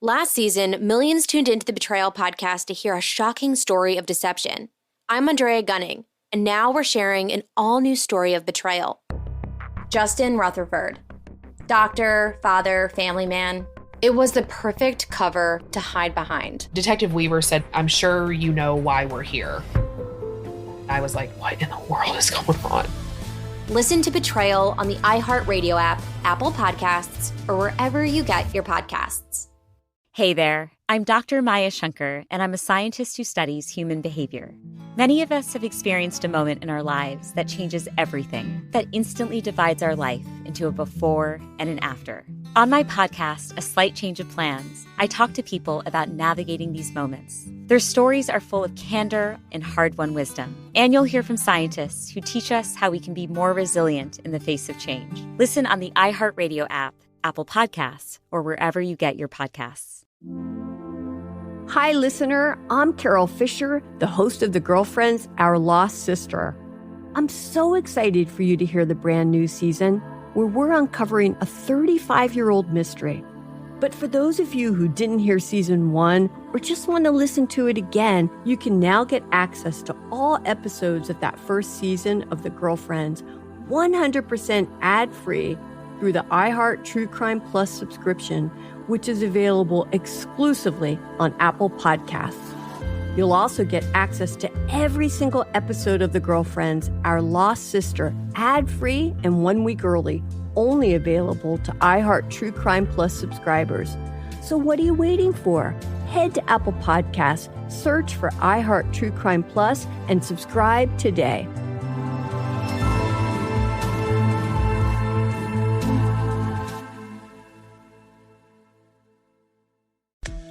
Last season, millions tuned into the Betrayal podcast to hear a shocking story of deception. I'm Andrea Gunning, and now we're sharing an all-new story of betrayal. Justin Rutherford. Doctor, father, family man. It was the perfect cover to hide behind. Detective Weaver said, "I'm sure you know why we're here." I was like, what in the world is going on? Listen to Betrayal on the iHeartRadio app, Apple Podcasts, or wherever you get your podcasts. Hey there, I'm Dr. Maya Shankar, and I'm a scientist who studies human behavior. Many of us have experienced a moment in our lives that changes everything, that instantly divides our life into a before and an after. On my podcast, A Slight Change of Plans, I talk to people about navigating these moments. Their stories are full of candor and hard-won wisdom. And you'll hear from scientists who teach us how we can be more resilient in the face of change. Listen on the iHeartRadio app, Apple Podcasts, or wherever you get your podcasts. Hi, listener. I'm Carol Fisher, the host of The Girlfriends, Our Lost Sister. I'm so excited for you to hear the brand new season where we're uncovering a 35-year-old mystery. But for those of you who didn't hear season 1 or just want to listen to it again, you can now get access to all episodes of that first season of The Girlfriends 100% ad-free through the iHeart True Crime Plus subscription, which is available exclusively on Apple Podcasts. You'll also get access to every single episode of The Girlfriends, Our Lost Sister, ad-free and 1 week early, only available to iHeart True Crime Plus subscribers. So what are you waiting for? Head to Apple Podcasts, search for iHeart True Crime Plus, and subscribe today.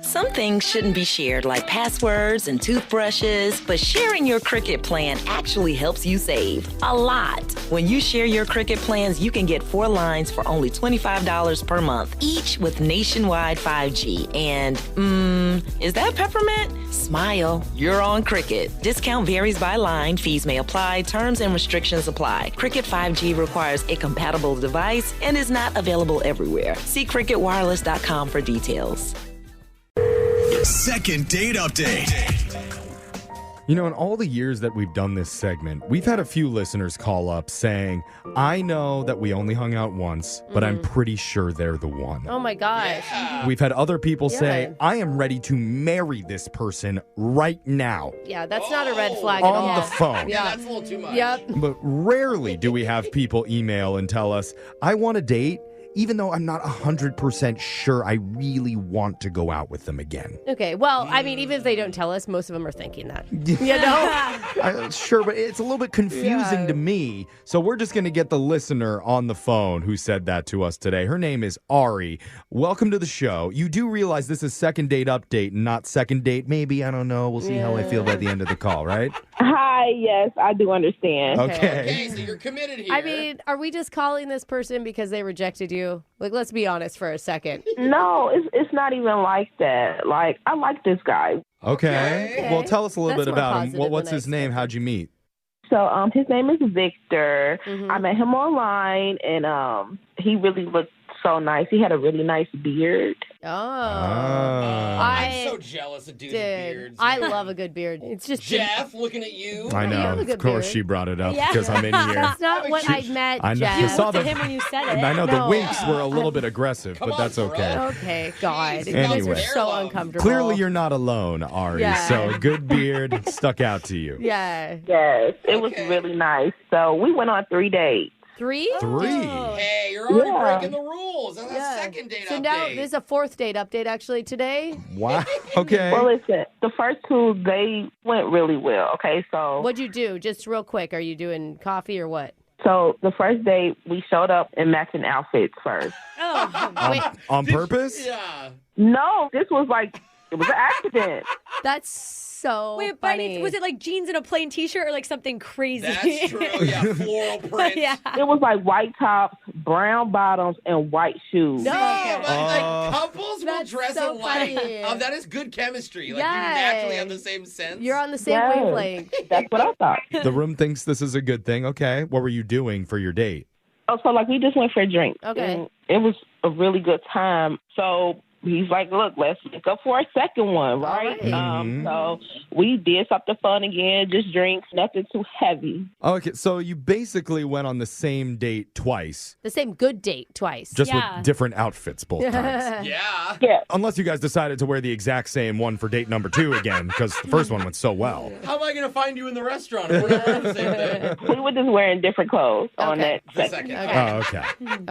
Some things shouldn't be shared, like passwords and toothbrushes, but sharing your Cricket plan actually helps you save a lot. When you share your Cricket plans, you can get 4 lines for only $25 per month, each with nationwide 5G. And, is that peppermint? Smile, you're on Cricket. Discount varies by line, fees may apply, terms and restrictions apply. Cricket 5G requires a compatible device and is not available everywhere. See cricketwireless.com for details. Second date update. You know, in all the years that we've done this segment, we've had a few listeners call up saying, I know that we only hung out once, but I'm pretty sure they're the one. Oh my gosh. Yeah. We've had other people say, I am ready to marry this person right now. Yeah, that's not a red flag at all. On the phone. Yeah, that's a little too much. Yep. But rarely do we have people email and tell us, I want to date, even though I'm not 100% sure I really want to go out with them again. Okay, well, I mean, even if they don't tell us, most of them are thinking that. You know? Sure, but it's a little bit confusing to me. So we're just going to get the listener on the phone who said that to us today. Her name is Ari. Welcome to the show. You do realize this is second date update, not second date maybe? I don't know. We'll see how I feel by the end of the call, right? Hi, yes, I do understand. Okay, so you're committed here. I mean, are we just calling this person because they rejected you? Like, let's be honest for a second. No, it's not even like that. Like, I like this guy. Okay. Well, tell us a little That's bit more about him. positive What's than his I name? How'd you meet? So, his name is Victor. I met him online, and he really looked so nice. He had a really nice beard. I'm so jealous of dudes with beards. I love a good beard. It's just Jeff, looking at you. I know. You have a Of good course beard. she brought it up because I'm in here. That's not what I meant, I know. Jeff. You saw To him when you said it. I know the No. winks were a little bit aggressive, but that's okay. Okay, God. You Anyway. guys are so uncomfortable. Clearly you're not alone, Ari. Yeah. So good beard stuck out to you. Yeah. Yes, it was really nice. So, we went on 3 dates. 3? 3. Hey, you're already breaking the rules. That's a second date So update. now there's a 4th date update actually today. Wow. Okay. Well, listen, the first 2, they went really well, okay? So, What'd you do? Just real quick. Are you doing coffee or what? so the first date, we showed up in matching outfits first. Wait, On purpose? Yeah. No, this was like, it was an accident. that's so Wait, but funny. was it like jeans and a plain t-shirt or like something crazy? That's true. Yeah, floral print. Yeah. It was like white tops, brown bottoms, and white shoes. No. But, like, couples will That's dress so alike. funny. That is good chemistry. Like, you Yes. naturally have the same sense. You're on the same Yes. wavelength. That's what I thought. The room thinks this is a good thing. Okay. What were you doing for your date? Oh, so like we just went for a drink. Okay. And it was a really good time. So he's like, look, let's link up for a second one, right? So we did something fun again, just drinks, nothing too heavy. Okay, so you basically went on the same date twice. The same good date twice. Just with different outfits both times. Yeah. Unless you guys decided to wear the exact same one for date number 2 again, because the first one went so well. How am I going to find you in the restaurant if we're not wearing the same thing? We were just wearing different clothes on that The second. second. Oh, okay.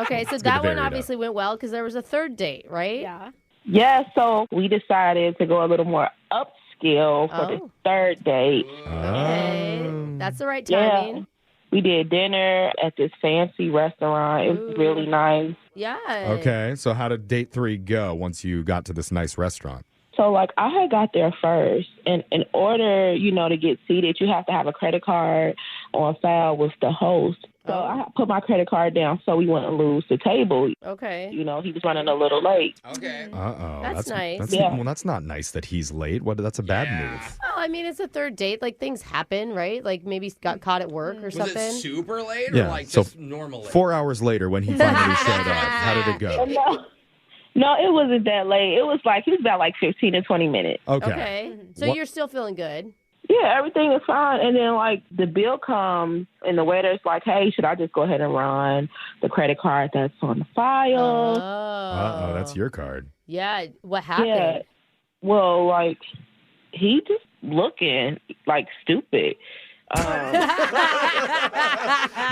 Okay, so good that to vary one it up. obviously went well because there was a third date, right? Yeah. Yeah, so we decided to go a little more upscale for the third date. Okay. That's the right Yeah. timing. We did dinner at this fancy restaurant. It was really nice. Yeah. Okay, so how did date 3 go once you got to this nice restaurant? So, like, I had got there first. And in order, to get seated, you have to have a credit card on file with the host. So I put my credit card down so we wouldn't lose the table. Okay. He was running a little late. Okay. Uh-oh. That's nice. Well, that's not nice that he's late. That's a bad move. Well, I mean, it's a third date. Like, things happen, right? Like, maybe he got caught at work or Was something. it super late Yeah, or like so just normal late? 4 hours later when he finally showed up, how did it go? No, it wasn't that late. It was like, he was about like 15 to 20 minutes. Okay. So What- you're still feeling good. Yeah, everything is fine. And then, like, the bill comes, and the waiter's like, hey, should I just go ahead and run the credit card that's on the file? Uh-oh, that's your card. Yeah. What happened? Yeah. Well, like, he just looking, like, stupid.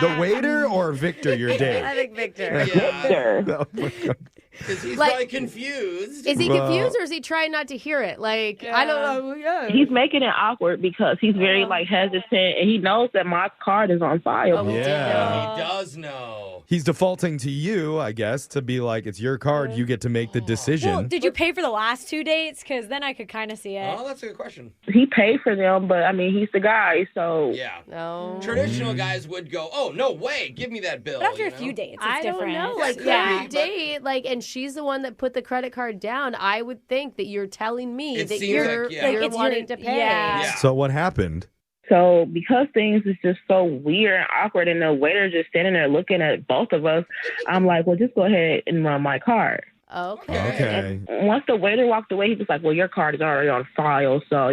The waiter or Victor, your date? I think Victor. Victor. Oh, my God. Because he's Like- probably confused. Is he Well- confused or is he trying not to hear it? Like, I don't know. Yeah. He's making it awkward because he's very, like, hesitant, and he knows that my card is on file. Oh, Yeah. He does know. He's defaulting to you, I guess, to be like, it's your card, you get to make the decision. Well, did you pay for the last 2 dates? Because then I could kind of see it. Oh, that's a good question. He paid for them, but, I mean, he's the guy, so... Yeah. No. Traditional guys would go, oh, no way, give me that bill. But after you a few know? dates, it's I different. don't know. Like, Yeah. every date, like, and she's the one that put the credit card down. I would think that you're telling me It that seems you're, like, yeah. that you're Like, it's wanting your- to pay. yeah. Yeah. So what happened? So because things is just so weird and awkward and the waiter just standing there looking at both of us, I'm like, well, just go ahead and run my card. Okay. Okay. Once the waiter walked away, he was like, well, your card is already on file, so,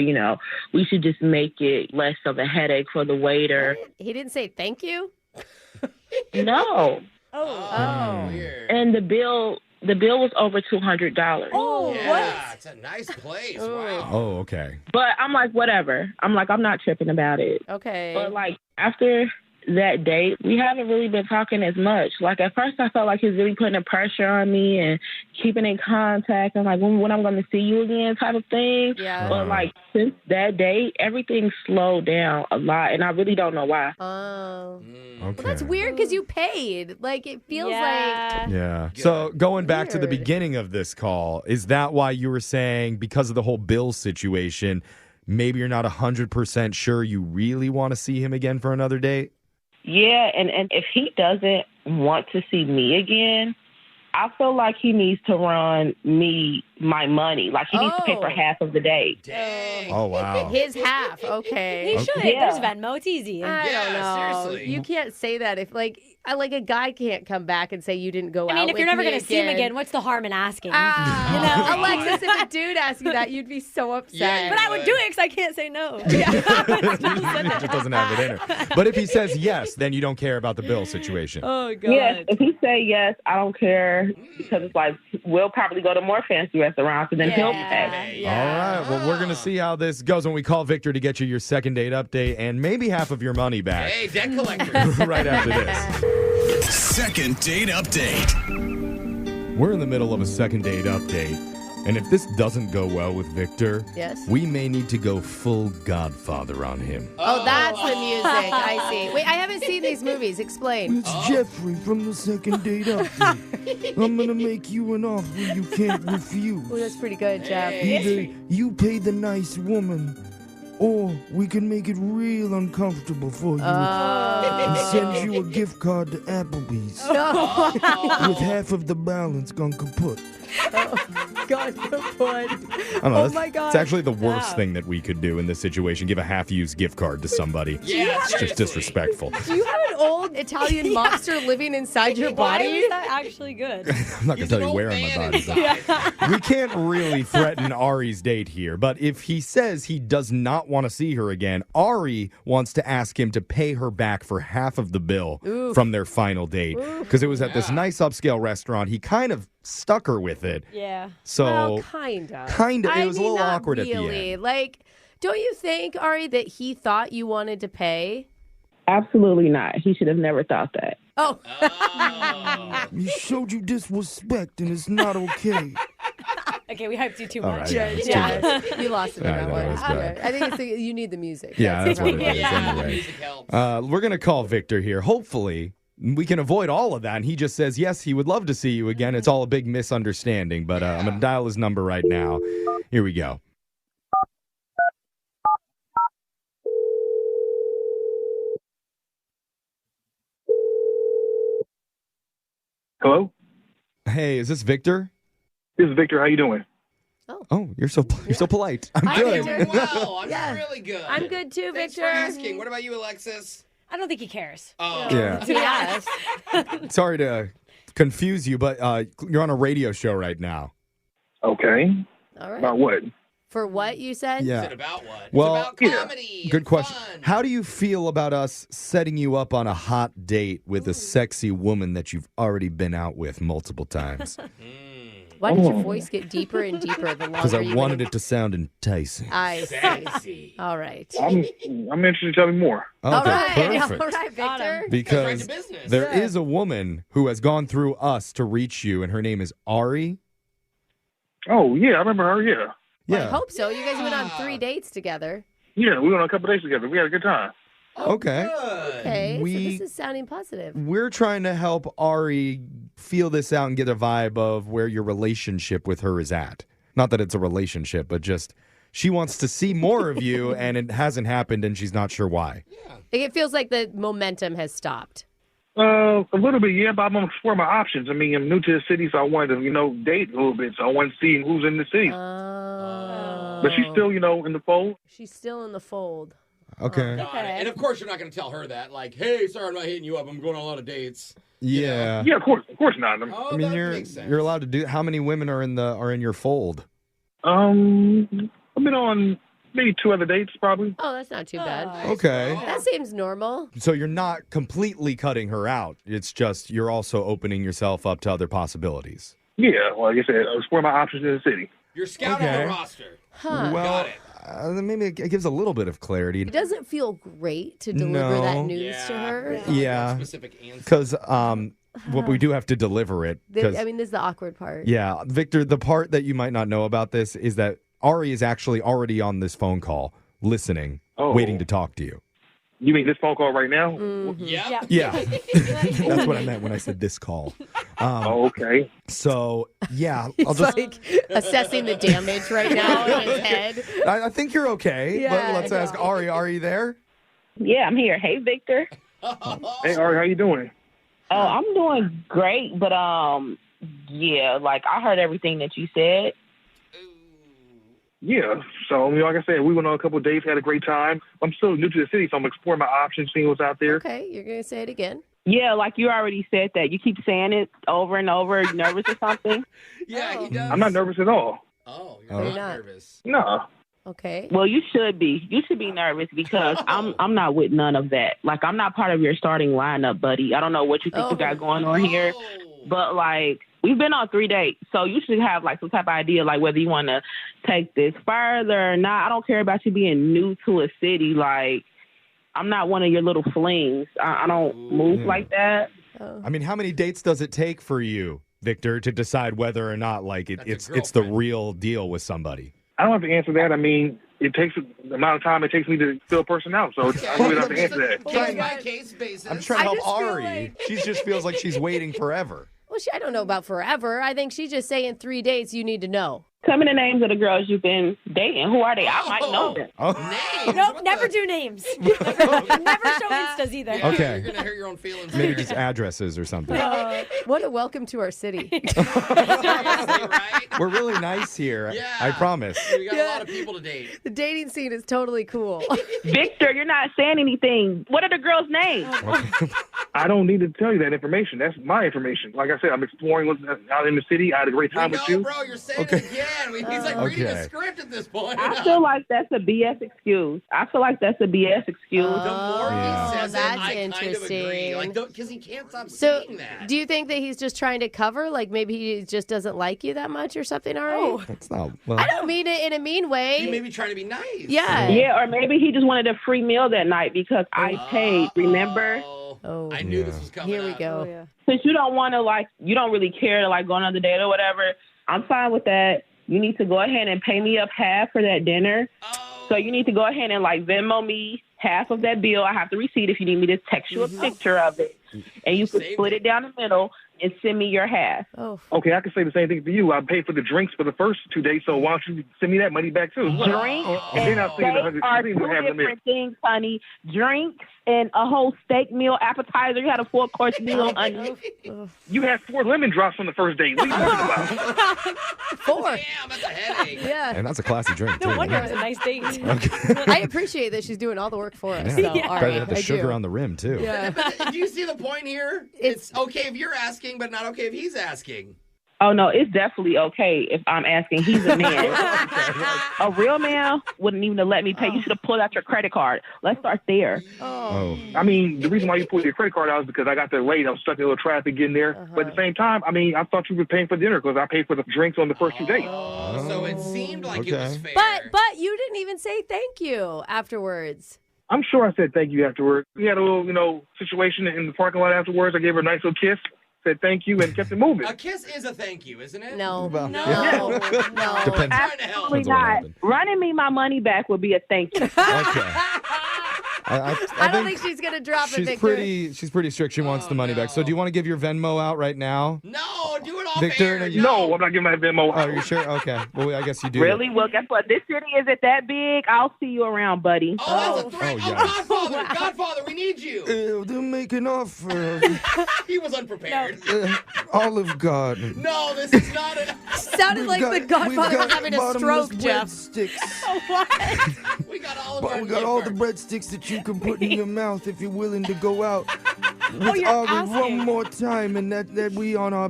we should just make it less of a headache for the waiter. He didn't say thank you? No. Oh, weird. And the bill was over $200. Oh, yeah, what? it's a nice place. Oh. Wow. Oh, okay. But I'm like, whatever. I'm not tripping about it. Okay. But, like, after that date, we haven't really been talking as much. Like, at first I felt like he was really putting the pressure on me and keeping in contact and, like, when I'm going to see you again type of thing. Yeah. But, like, since that date, everything slowed down a lot, and I really don't know why. Oh. Okay. Well, that's weird because you paid. Like, it feels like... Yeah. So going back to the Weird. beginning of this call, is that why you were saying because of the whole bill situation, maybe you're not 100% sure you really want to see him again for another date? Yeah, and if he doesn't want to see me again, I feel like he needs to run me my money. Like, he needs to pay for half of the date. Dang. Oh, wow. His half. Okay. He should. Yeah. There's Venmo. It's easy. I don't Yeah, know. seriously. You can't say that if, like a guy can't come back and say you didn't go out. I mean, if you're never going to see him again, what's the harm in asking? Ah, Alexis, if a dude asked you that, you'd be so upset. Yeah, But I would do it because I can't say no. He just doesn't have it in her. But if he says yes, then you don't care about the bill situation. Oh, God. Yes, if he say yes, I don't care because it's like we'll probably go to more fancy restaurants and then he'll pay. Yeah. All right. Well, we're going to see how this goes when we call Victor to get you your second date update and maybe half of your money back. Hey, debt collectors. Right after this. Second date update. We're in the middle of a second date update. And if this doesn't go well with Victor, Yes. we may need to go full Godfather on him. Oh, that's the music. I see. Wait, I haven't seen these movies. Explain. It's Jeffrey from the second date update. I'm gonna make you an offer you can't refuse. Oh, that's pretty good, Jeff. Either you pay the nice woman, or we can make it real uncomfortable for you and send you a gift card to Applebee's with half of the balance gone kaput. God, good point. I don't know. Oh my God. It's actually the worst thing that we could do in this situation. Give a half-used gift card to somebody. Yeah, It's just disrespectful. Do you have an old Italian mobster living inside your Why body? is that actually good? I'm not going to tell you where on my body. But we can't really threaten Ari's date here, but if he says he does not want to see her again, Ari wants to ask him to pay her back for half of the bill from their final date. Because it was at this nice upscale restaurant. He kind of stuck her with it. Yeah. So, well, kind of. It was a little not awkward at the really. end. Like, don't you think, Ari, that he thought you wanted to pay? Absolutely not. He should have never thought that. Oh. He showed you disrespect, and it's not okay. Okay, we hyped you too All much. right, yeah, it's too much. You lost me I that know, one. it was bad. I think you need the music. Yeah, that's what it is. Yeah. Anyway. Music helps. We're going to call Victor here. Hopefully, we can avoid all of that. And he just says, yes, he would love to see you again. It's all a big misunderstanding. But I'm going to dial his number right now. Here we go. Hello? Hey, is this Victor? This is Victor. How you doing? Oh, you're so polite. I'm Hi, good. Victor. Well, I'm Yeah. really good. I'm good too, Thanks Victor. for asking. What about you, Alexis? I don't think he cares. Oh. Yeah. Yes. Sorry to confuse you, but you're on a radio show right now. Okay. All right. About what? For what you said? Yeah. Is it about what? Well, it's about comedy. Good and question. fun. How do you feel about us setting you up on a hot date with a sexy woman that you've already been out with multiple times? Why did your voice get deeper and deeper the Because longer I you wanted went? it to sound enticing. I see. Sexy. All right. I'm interested to tell me more. Okay, All right. perfect. All right, Got Victor. him. Because Right to business. there is a woman who has gone through us to reach you, and her name is Ari. Oh, yeah, I remember her, yeah. Well, I hope so. You guys went on 3 dates together. Yeah, we went on a couple days together. We had a good time. Okay. Okay, We- so this is sounding positive. We're trying to help Ari feel this out and get a vibe of where your relationship with her is at. Not that it's a relationship, but just she wants to see more of you, and it hasn't happened, and she's not sure why. It feels like the momentum has stopped. A little bit, yeah, but I'm going to explore my options. I mean, I'm new to the city, so I wanted to, date a little bit. So I wanted to see who's in the city. But she's still, in the fold. She's still in the fold. Okay. Got it. And of course, you're not going to tell her that. Like, hey, sorry, I'm not hitting you up. I'm going on a lot of dates. Yeah. Yeah, of course not. Oh, I mean, that you're makes sense. allowed to do. How many women are in your fold? I've been on maybe 2 other dates, probably. Oh, that's not too bad. Okay. That seems normal. So you're not completely cutting her out. It's just you're also opening yourself up to other possibilities. Yeah, well, like I said, I'm exploring my options in the city. You're scouting Okay. the roster. Huh. Well, Got it. maybe it gives a little bit of clarity. It doesn't feel great to deliver that No. news to her. Yeah. Specific answer. Because what we do have to deliver it. 'cause- I mean, this is the awkward part. yeah, Victor, the part that you might not know about this is that Ari is actually already on this phone call, listening, waiting to talk to you. You mean this phone call right now? Mm-hmm. Yeah. Yeah. That's what I meant when I said this call. Okay. So, yeah. He's like assessing the damage right now in his head. I think you're okay. Yeah, Let's ask Ari. Are you there? Yeah, I'm here. Hey, Victor. Hey, Ari, how you doing? Oh, I'm doing great, but yeah, like I heard everything that you said. Yeah. So, like I said, we went on a couple of dates, had a great time. I'm still new to the city, so I'm exploring my options, seeing what's out there. Okay, you're going to say it again. Yeah, like you already said that. You keep saying it over and over. You nervous or something? Yeah, he does. I'm not nervous at all. Oh, You're you're not not. nervous. No. Okay. Well, you should be. You should be nervous because I'm not with none of that. Like I'm not part of your starting lineup, buddy. I don't know what you think you got going on here, but like we've been on 3 dates, so you should have like some type of idea, like whether you want to take this further or not. I don't care about you being new to a city. Like I'm not one of your little flings. I don't move like that. I mean, how many dates does it take for you, Victor, to decide whether or not like it's the real deal with somebody? I don't have to answer that. I mean, it takes the amount of time it takes me to fill a person out, so I really don't have to answer that. Case by case basis. I'm trying to help just feel Ari. like- She just feels like she's waiting forever. Well, I don't know about forever. I think she's just saying 3 dates you need to know. Tell me the names of the girls you've been dating. Who are they? I might know them. Names? Nope, never do names. Never show Instas either. Yeah, Okay. You're going to hurt your own feelings. Maybe there. just addresses or something. What a welcome to our city. Seriously, right? We're really nice here. Yeah. I promise. We got a lot of people to date. The dating scene is totally cool. Victor, you're not saying anything. What are the girls' names? I don't need to tell you that information. That's my information. Like I said, I'm exploring what's out in the city. I had a great time with you. Bro, you're saying it again. He's like reading a script at this point. I feel like that's a BS excuse. The more he says that's it, I interesting. kind of agree. Like, because he can't stop So, saying that. do you think that he's just trying to cover? Like maybe he just doesn't like you that much or something, Ari? That's not. Well, I don't mean it in a mean way. He may be trying to be nice. Yeah. Yeah, or maybe he just wanted a free meal that night because I paid, remember? Oh, I knew this was coming here we up. go. Oh, yeah. Since you don't want to, like, you don't really care to, like, go on another date or whatever, I'm fine with that. You need to go ahead and pay me up half for that dinner. So you need to go ahead and, like, Venmo me half of that bill. I have the receipt if you need me to text you a picture of it. And you can split it down the middle and send me your half. Oh. Okay, I can say the same thing for you. I paid for the drinks for the first 2 days, so why don't you send me that money back too? Drinks And then I'll send you the steak are $100. two different things, honey. Drinks and a whole steak meal appetizer. You had a 4-course meal, honey. You had 4 lemon drops on the first date. What are you talking about? 4. Damn, that's a headache. Yeah. and that's a classy drink, too. No wonder it was a nice date. I appreciate that she's doing all the work for us. Yeah. So, Ari, Better have the I sugar do. on the rim, too. Yeah. But do you see the point here? It's okay if you're asking, but not okay if he's asking. Oh, no, it's definitely okay if I'm asking. He's a man. A real man wouldn't even have let me pay. You should have pulled out your credit card. Let's start there. Oh. I mean, the reason why you pulled your credit card out is because I got there late. I was stuck in a little traffic getting there. But at the same time, I mean, I thought you were paying for dinner because I paid for the drinks on the first 2 dates. So it seemed like it was fair. But you didn't even say thank you afterwards. I'm sure I said thank you afterwards. We had a little, situation in the parking lot afterwards. I gave her a nice little kiss, said thank you, and kept it moving. A kiss is a thank you, isn't it? No. Well, No. yeah. No. Depends. Absolutely Depends on what not. happened. Running me my money back would be a thank you. Okay. I don't think she's going to drop it, she's Victor. she's pretty strict. She wants the money back. So do you want to give your Venmo out right now? No, do it all Victor, fair. No, I'm not giving my Venmo Oh, out. are you sure? Okay. Well, I guess you do. Really? Well, guess what? This city isn't that big. I'll see you around, buddy. Oh, that's a threat. Oh, Oh, yeah. Godfather, Godfather, we need you. They're making offer. He was unprepared. Olive Garden. No, this is not it. Sounded like the Godfather was having a stroke, Jeff. Breadsticks. What? We got all of But our we got all the gift breadsticks that you can put in your mouth if you're willing to go out with you're Ari asking. one more time, and that we on our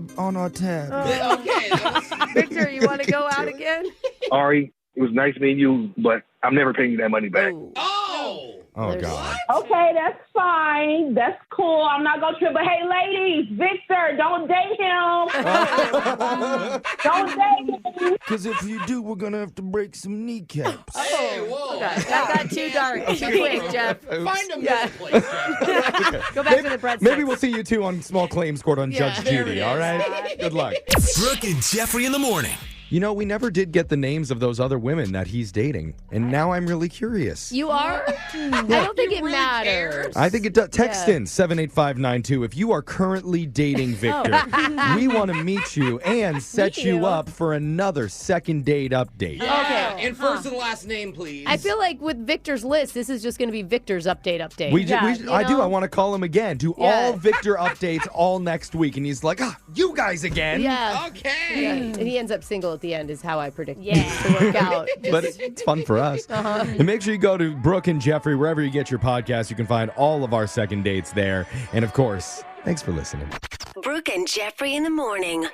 tab. cards. Okay. that Victor, you want to go out again? Ari, it was nice meeting you, but I'm never paying you that money back. was- Oh. Oh, There's- God. Okay, that's fine. That's cool. I'm not going to trip. But hey, ladies, Victor, don't date him. Don't date him. Because if you do, we're going to have to break some kneecaps. Hey, whoa. That got too dark. Too quick, Jeff. Find a middle place, Jeff. Go back to the breadsticks. Maybe we'll see you two on small claims court on Yeah. Judge There Judy, it all is. right? Good luck. Brooke and Jeffrey in the morning. You know, we never did get the names of those other women that he's dating, and now I'm really curious. You are? I don't think it really matters. cares? I think it does. Text Yeah. in 78592 if you are currently dating Victor. We want to meet you and set Meet you you. up for another second date update. Yeah. Okay. And first and last name, please. I feel like with Victor's list, this is just going to be Victor's update. I do. I want to call him again. Do Yeah. all Victor updates all next week. And he's like, you guys again. Yeah. Okay. Yeah. And he ends up single at the end is how I predict Yeah. it to work out. But it's fun for us. Uh-huh. And make sure you go to Brooke and Jeffrey, wherever you get your podcast. You can find all of our second dates there. And of course, thanks for listening. Brooke and Jeffrey in the morning.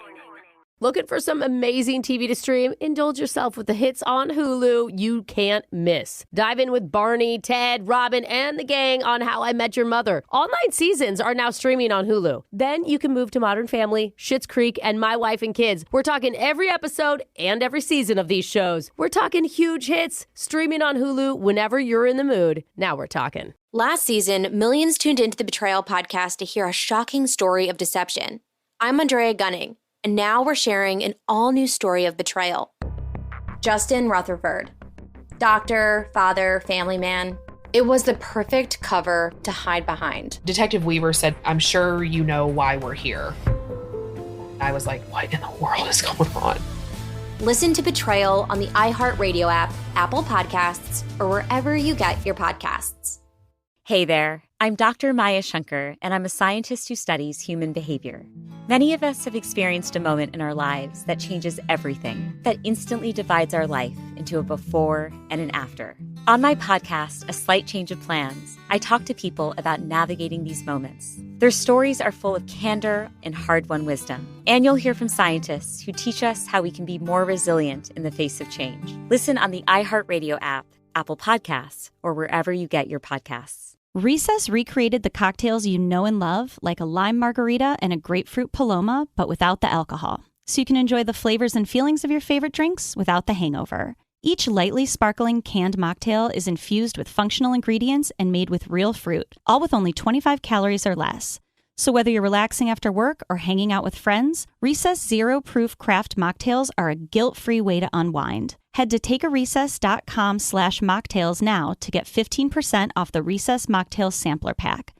Looking for some amazing TV to stream? Indulge yourself with the hits on Hulu you can't miss. Dive in with Barney, Ted, Robin, and the gang on How I Met Your Mother. All 9 seasons are now streaming on Hulu. Then you can move to Modern Family, Schitt's Creek, and My Wife and Kids. We're talking every episode and every season of these shows. We're talking huge hits, streaming on Hulu whenever you're in the mood. Now we're talking. Last season, millions tuned into the Betrayal podcast to hear a shocking story of deception. I'm Andrea Gunning, and now we're sharing an all-new story of betrayal. Justin Rutherford. Doctor, father, family man. It was the perfect cover to hide behind. Detective Weaver said, I'm sure you know why we're here. I was like, what in the world is going on? Listen to Betrayal on the iHeartRadio app, Apple Podcasts, or wherever you get your podcasts. Hey there, I'm Dr. Maya Shankar, and I'm a scientist who studies human behavior. Many of us have experienced a moment in our lives that changes everything, that instantly divides our life into a before and an after. On my podcast, A Slight Change of Plans, I talk to people about navigating these moments. Their stories are full of candor and hard-won wisdom. And you'll hear from scientists who teach us how we can be more resilient in the face of change. Listen on the iHeartRadio app, Apple Podcasts, or wherever you get your podcasts. Recess recreated the cocktails you know and love, like a lime margarita and a grapefruit paloma, but without the alcohol. So you can enjoy the flavors and feelings of your favorite drinks without the hangover. Each lightly sparkling canned mocktail is infused with functional ingredients and made with real fruit, all with only 25 calories or less. So whether you're relaxing after work or hanging out with friends, Recess Zero Proof Craft Mocktails are a guilt-free way to unwind. Head to takearecess.com/mocktails now to get 15% off the Recess Mocktails Sampler Pack.